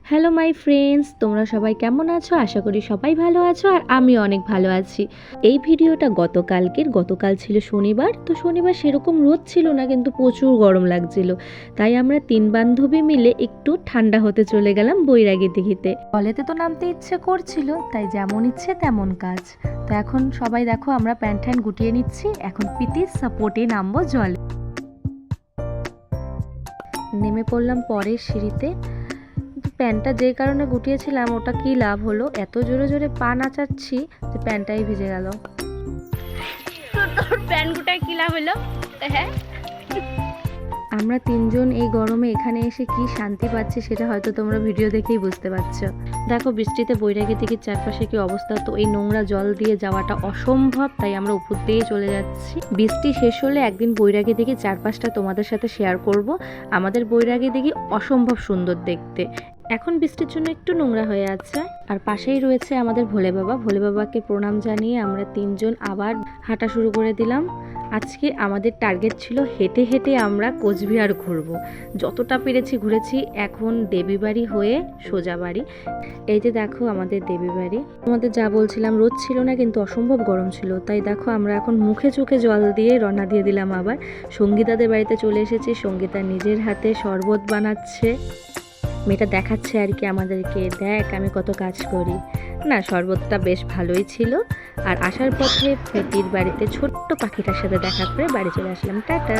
Hello my friends, তোমরা সবাই কেমন আছো? আশা করি সবাই ভালো আছো আর আমি অনেক ভালো আছি। এই ভিডিওটা গতকাল ছিল শনিবার। তো শনিবার সেরকম রোদ ছিল না, কিন্তু প্রচুর গরম লাগছিল। তাই আমরা তিন বান্ধবী মিলে একটু ঠান্ডা হতে চলে গেলাম বৈরাগী দিঘিতে। কলেতে তো নামতে ইচ্ছে করছিল, তাই যেমন ইচ্ছে তেমন কাজ। তো এখন সবাই দেখো আমরা প্যান্ট ট্যান্ট গুটিয়ে নিচ্ছি, এখন পিতির সাপোর্টে নামবো জলে। নেমে পড়লাম পরের সিঁড়িতে। প্যান্টটা যেই কারণে গুটিয়েছিলাম ওটা কি লাভ হলো, এত জোরে জোরে পা নাচাচ্ছি যে প্যান্টটাই ভিজে গেল। তোর প্যান্ট গুটায় কি লাভ হলো? হ্যাঁ, আমরা তিনজন এই গরমে এখানে এসে কি শান্তি পাচ্ছি সেটা হয়তো তোমরা ভিডিও দেখেই বুঝতে পারছো। দেখো বৃষ্টিতে বৈরাগী দিঘির চারপাশে কি অবস্থা। তো এই নোংরা জল দিয়ে যাওয়াটা অসম্ভব, তাই আমরা উপর দিয়ে চলে যাচ্ছি। বৃষ্টি শেষ হলে একদিন বৈরাগী দিঘির চারপাশটা তোমাদের সাথে শেয়ার করব। আমাদের বৈরাগী দিঘি অসম্ভব সুন্দর দেখতে। এখন বৃষ্টির জন্য একটু নোংরা হয়ে আছে। আর পাশেই রয়েছে আমাদের ভোলে বাবা। ভোলে বাবাকে প্রণাম জানিয়ে আমরা তিনজন আবার হাঁটা শুরু করে দিলাম। আজকে আমাদের টার্গেট ছিল হেঁটে হেঁটে আমরা কোচবিহার ঘুরবো। যতটা পেরেছি ঘুরেছি। এখন দেবী বাড়ি হয়ে সোজা বাড়ি। এই যে দেখো আমাদের দেবী বাড়ি। আমাদের যা বলছিলাম, রোদ ছিল না কিন্তু অসম্ভব গরম ছিল। তাই দেখো আমরা এখন মুখে চোখে জল দিয়ে রওনা দিয়ে দিলাম আবার। সঙ্গীতাদের বাড়িতে চলে এসেছি। সঙ্গীতা নিজের হাতে শরবত বানাচ্ছে। মেয়েটা দেখাচ্ছে আর কি আমাদেরকে, দেখ আমি কত কাজ করি। না, শরবতটা বেশ ভালোই ছিল। আর আসার পথে প্রীতির বাড়িতে ছোট্ট পাখিটার সাথে দেখা করে বাড়ি চলে আসলাম। টাটা।